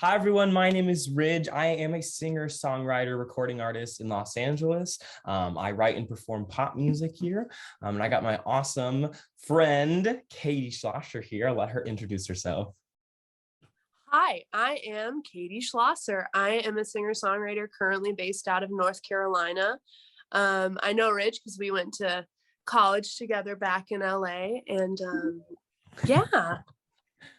Hi, everyone. My name is Ridg. I am a singer, songwriter, recording artist in Los Angeles. I write and perform pop music here. And I got my awesome friend, Katie Schlosser here. I'll let her introduce herself. Hi, I am Katie Schlosser. I am a singer-songwriter currently based out of North Carolina. I know Rich because we went to college together back in LA, and yeah.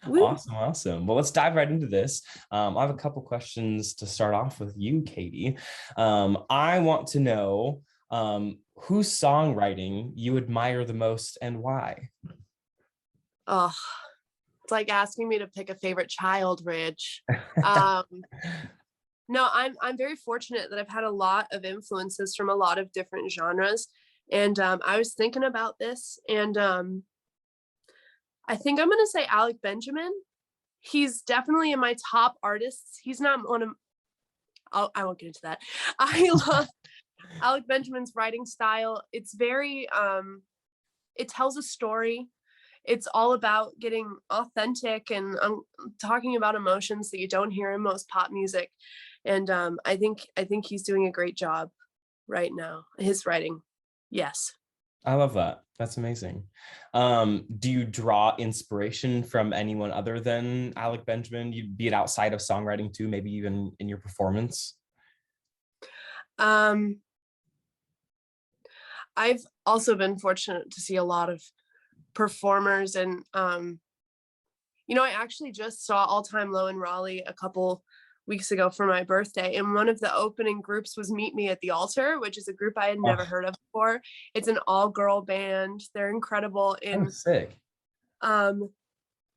Woo. Awesome. Well, let's dive right into this. I have a couple questions to start off with you, Katie. I want to know whose songwriting you admire the most and why. Oh, it's like asking me to pick a favorite child, Rich. Um, no, I'm very fortunate that I've had a lot of influences from a lot of different genres. And I was thinking about this, and I think I'm gonna say Alec Benjamin. He's definitely in my top artists. He's not one of I won't get into that. I love Alec Benjamin's writing style. It's very it tells a story. It's all about getting authentic and talking about emotions that you don't hear in most pop music. And I think he's doing a great job right now. His writing, yes. I love that. That's amazing. Do you draw inspiration from anyone other than Alec Benjamin? You be it outside of songwriting too, maybe even in your performance? Um, I've also been fortunate to see a lot of performers, and I actually just saw All Time Low in Raleigh a couple weeks ago for my birthday, and one of the opening groups was Meet Me at the Altar, which is a group I had never Oh, heard of before. It's an all-girl band. They're incredible. that was sick. Um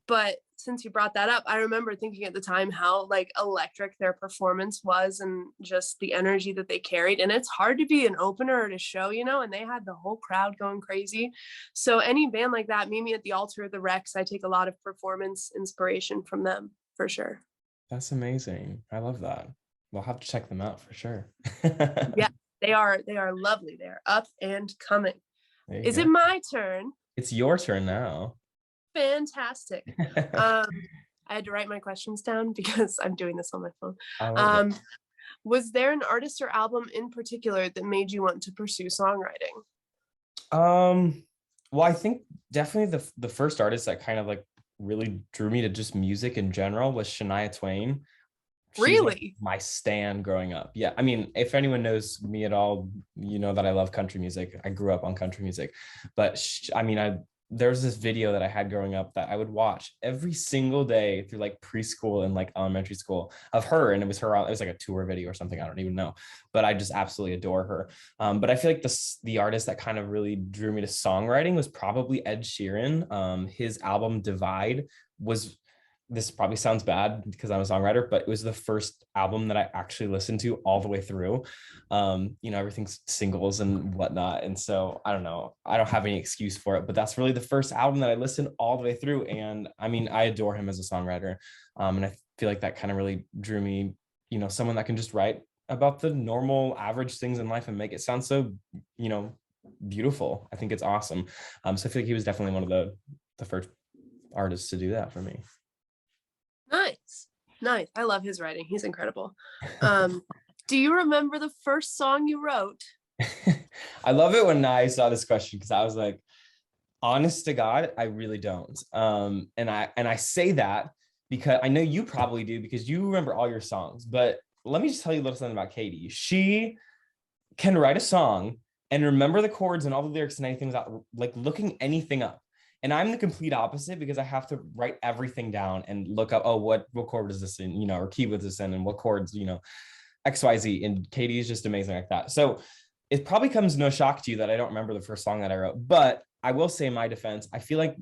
but since you brought that up, I remember thinking at the time how like electric their performance was and just the energy that they carried. And it's hard to be an opener at a show, and they had the whole crowd going crazy. So any band like that, Meet Me at the Altar, the Rex, I take a lot of performance inspiration from them for sure. That's amazing. I love that. We'll have to check them out for sure. Yeah, they are lovely. They're up and coming. There you Is it go. my turn? It's your turn now. Fantastic. Um, I had to write my questions down because I'm doing this on my phone. I love it. Um, was there an artist or album in particular that made you want to pursue songwriting? Um, well, I think definitely the first artist that kind of like really drew me to just music in general was Shania Twain. She's like Really? my stan growing up. Yeah, I mean, if anyone knows me at all, you know that I love country music. I grew up on country music, but I mean, there's this video that I had growing up that I would watch every single day through like preschool and like elementary school of her, and it was her. It was like a tour video or something. I don't even know, but I just absolutely adore her. But I feel like the artist that kind of really drew me to songwriting was probably Ed Sheeran. His album Divide was, this probably sounds bad because I'm a songwriter, but it was the first album that I actually listened to all the way through. Everything's singles and whatnot. And so I don't know, I don't have any excuse for it, but that's really the first album that I listened all the way through. And I mean, I adore him as a songwriter. And I feel like that kind of really drew me, someone that can just write about the normal average things in life and make it sound so, beautiful. I think it's awesome. So I feel like he was definitely one of the first artists to do that for me. Nice. Nice. I love his writing. He's incredible. Um, do you remember the first song you wrote? I love it when I saw this question because I was like, honest to God, I really don't. And I say that because I know you probably do because you remember all your songs. But let me just tell you a little something about Katie. She can write a song and remember the chords and all the lyrics and anything without like looking anything up. And I'm the complete opposite because I have to write everything down and look up, oh, what chord is this in, or key was this in, and what chords, XYZ. And Katie is just amazing like that. So it probably comes no shock to you that I don't remember the first song that I wrote. But I will say in my defense, I feel like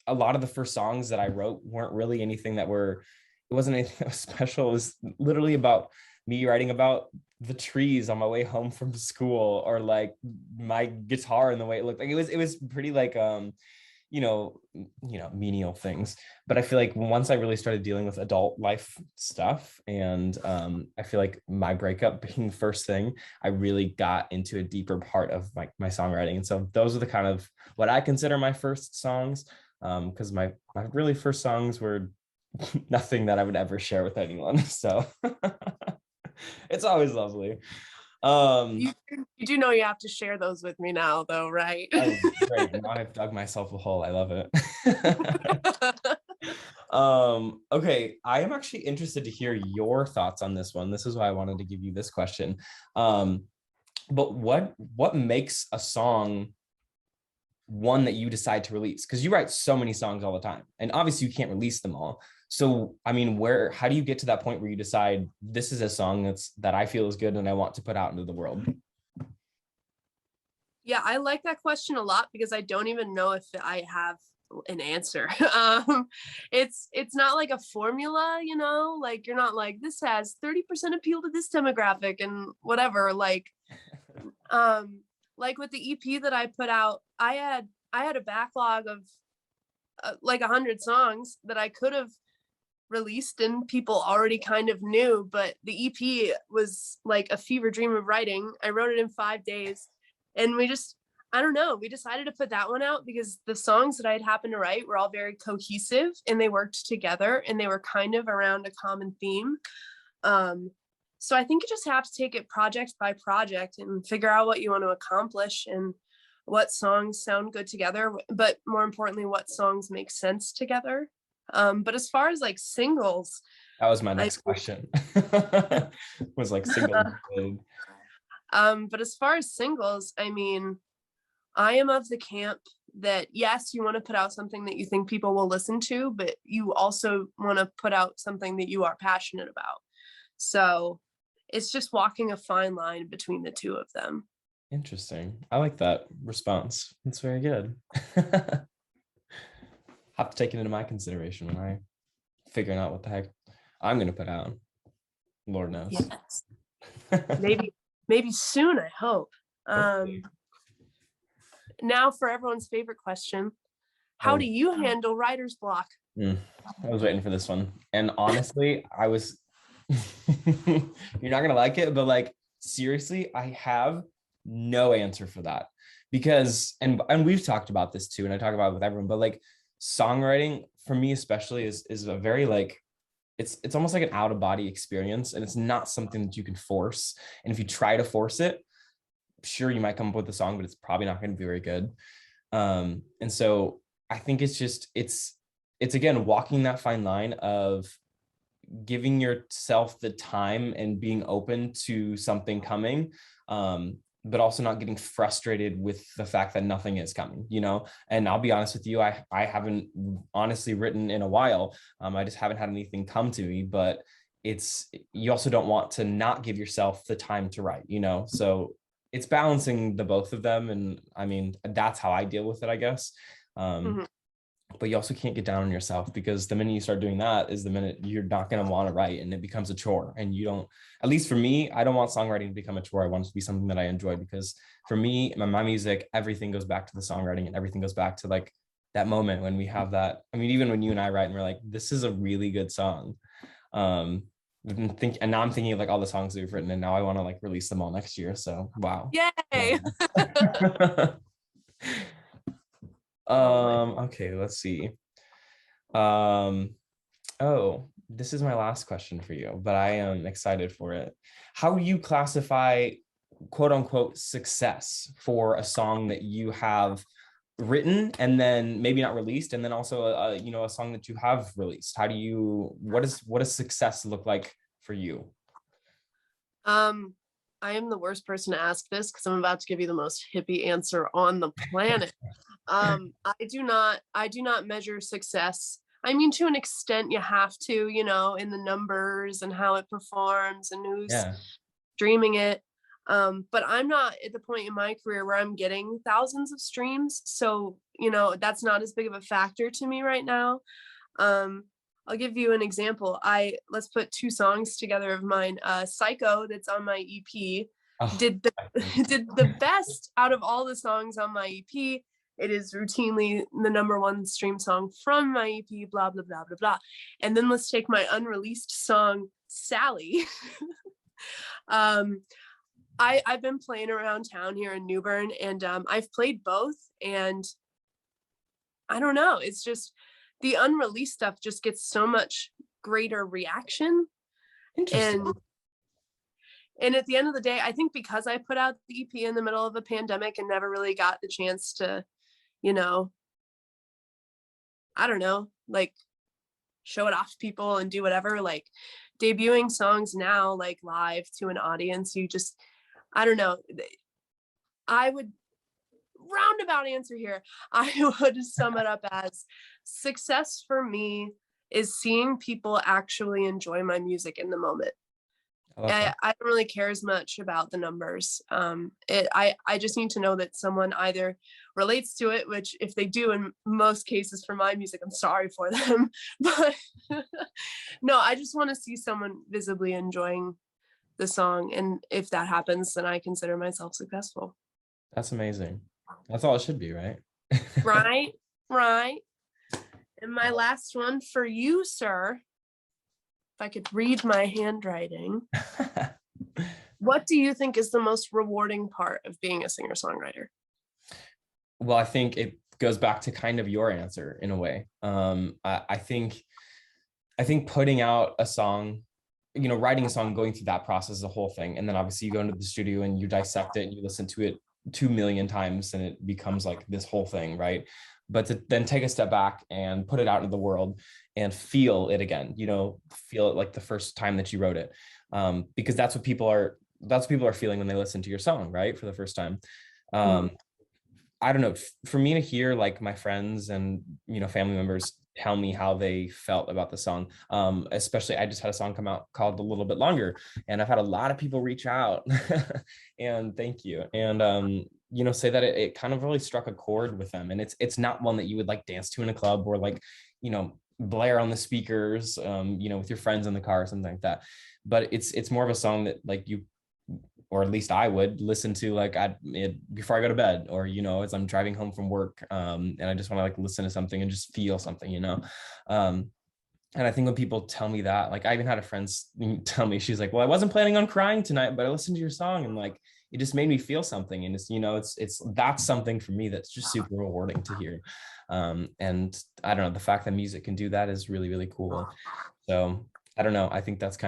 a lot of the first songs that I wrote weren't really anything it wasn't anything that was special. It was literally about me writing about the trees on my way home from school, or like my guitar and the way it looked. Like it was pretty like menial things. But I feel like once I really started dealing with adult life stuff, and I feel like my breakup being the first thing, I really got into a deeper part of my songwriting. And so those are the kind of what I consider my first songs. Because my really first songs were nothing that I would ever share with anyone. So it's always lovely. Um, You do know you have to share those with me now, though, right? oh, great. Now I've dug myself a hole. I love it. Okay, I am actually interested to hear your thoughts on this one. This is why I wanted to give you this question. But what makes a song one that you decide to release? Because you write so many songs all the time, and obviously you can't release them all. So, I mean, how do you get to that point where you decide this is a song that I feel is good and I want to put out into the world? Yeah, I like that question a lot because I don't even know if I have an answer. It's not like a formula, you know, like you're not like this has 30% appeal to this demographic and whatever. Um, like with the EP that I put out, I had a backlog of like 100 songs that I could have released and people already kind of knew, but the EP was like a fever dream of writing. I wrote it in 5 days, and I don't know, we decided to put that one out because the songs that I had happened to write were all very cohesive and they worked together and they were kind of around a common theme. So I think you just have to take it project by project and figure out what you want to accomplish and what songs sound good together, but more importantly, what songs make sense together. But as far as like singles, That was my next question. Was like single. But as far as singles, I mean, I am of the camp that yes, you want to put out something that you think people will listen to, but you also want to put out something that you are passionate about. So it's just walking a fine line between the two of them. Interesting. I like that response. It's very good. Have to take it into my consideration when I figuring out what the heck I'm gonna put out. Lord knows. Yes. maybe soon, I hope. Now for everyone's favorite question. How do you handle writer's block? I was waiting for this one. And honestly, I was you're not gonna like it, but like seriously, I have no answer for that. Because and we've talked about this too, and I talk about it with everyone, but like songwriting for me especially is a very like it's almost like an out of body experience, and it's not something that you can force. And if you try to force it, sure, you might come up with a song, but it's probably not going to be very good. And so I think it's again walking that fine line of giving yourself the time and being open to something coming, but also not getting frustrated with the fact that nothing is coming, you know. And I'll be honest with you, I haven't honestly written in a while. I just haven't had anything come to me, but you also don't want to not give yourself the time to write, you know. So it's balancing the both of them. And I mean, that's how I deal with it, I guess. But you also can't get down on yourself, because the minute you start doing that is the minute you're not going to want to write, and it becomes a chore. And you don't, at least for me, I don't want songwriting to become a chore. I want it to be something that I enjoy, because for me, my music, everything goes back to the songwriting, and everything goes back to like that moment when we have that. I mean, even when you and I write and we're like, this is a really good song. And now I'm thinking of like all the songs that we've written, and now I want to like release them all next year. So wow. Yay. Okay, let's see. Oh, this is my last question for you, but I am excited for it. How do you classify quote unquote success for a song that you have written and then maybe not released, and then also a song that you have released? What does success look like for you? I am the worst person to ask this because I'm about to give you the most hippie answer on the planet. I do not measure success. I mean, to an extent you have to, you know, in the numbers and how it performs and who's streaming it. But I'm not at the point in my career where I'm getting thousands of streams. So, you know, that's not as big of a factor to me right now. I'll give you an example. Let's put two songs together of mine. Psycho, that's on my EP, did the best out of all the songs on my EP. It is routinely the #1 stream song from my EP, blah, blah, blah, blah, blah. And then let's take my unreleased song, Sally. I've been playing around town here in New Bern, and I've played both. And I don't know, it's just the unreleased stuff just gets so much greater reaction. Interesting. And at the end of the day, I think because I put out the EP in the middle of a pandemic and never really got the chance to, you know, I don't know, like show it off to people and do whatever, like debuting songs now, like live to an audience, you just, I don't know. I would roundabout answer here. I would sum it up as success for me is seeing people actually enjoy my music in the moment. I love that. I don't really care as much about the numbers. I just need to know that someone either relates to it, which if they do, in most cases for my music, I'm sorry for them. But no, I just want to see someone visibly enjoying the song. And if that happens, then I consider myself successful. That's amazing. That's all it should be, right? Right, right. And my last one for you, sir, if I could read my handwriting, what do you think is the most rewarding part of being a singer-songwriter? Well, I think it goes back to kind of your answer in a way. I think putting out a song, you know, writing a song, going through that process, the whole thing, and then obviously you go into the studio and you dissect it and you listen to it 2 million times and it becomes like this whole thing, right? But to then take a step back and put it out into the world and feel it again, you know, feel it like the first time that you wrote it, because that's what people are feeling when they listen to your song, right, for the first time. I don't know, for me to hear like my friends and, you know, family members tell me how they felt about the song, especially I just had a song come out called A Little Bit Longer, and I've had a lot of people reach out and thank you, and you know, say that it kind of really struck a chord with them, and it's not one that you would like dance to in a club or like, you know, blare on the speakers, you know, with your friends in the car or something like that, but it's more of a song that like you, or at least I would listen to like before I go to bed, or, you know, as I'm driving home from work, and I just want to like listen to something and just feel something, you know. And I think when people tell me that, like I even had a friend tell me, she's like, well, I wasn't planning on crying tonight, but I listened to your song and like it just made me feel something. And it's, you know, it's that's something for me that's just super rewarding to hear. And I don't know, the fact that music can do that is really, really cool. So I don't know, I think that's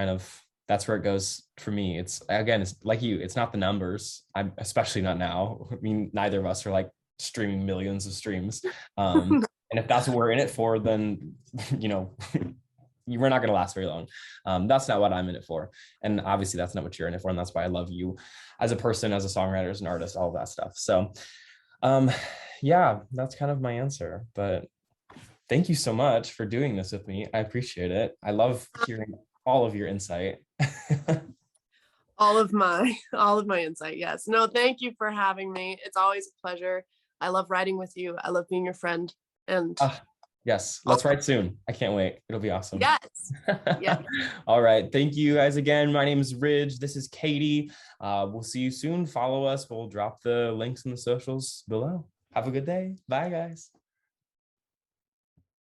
where it goes for me. It's, again, it's like you, it's not the numbers. I'm especially not now. I mean, neither of us are like streaming millions of streams. And if that's what we're in it for, then, you know, we're not going to last very long. That's not what I'm in it for. And obviously that's not what you're in it for. And that's why I love you as a person, as a songwriter, as an artist, all of that stuff. So yeah, that's kind of my answer, but thank you so much for doing this with me. I appreciate it. I love hearing all of your insight. all of my insight. Yes. No, thank you for having me. It's always a pleasure. I love writing with you. I love being your friend. And yes, let's write soon. I can't wait. It'll be awesome. Yes. Yeah. All right. Thank you guys again. My name is Ridg. This is Katie. We'll see you soon. Follow us. We'll drop the links in the socials below. Have a good day. Bye, guys.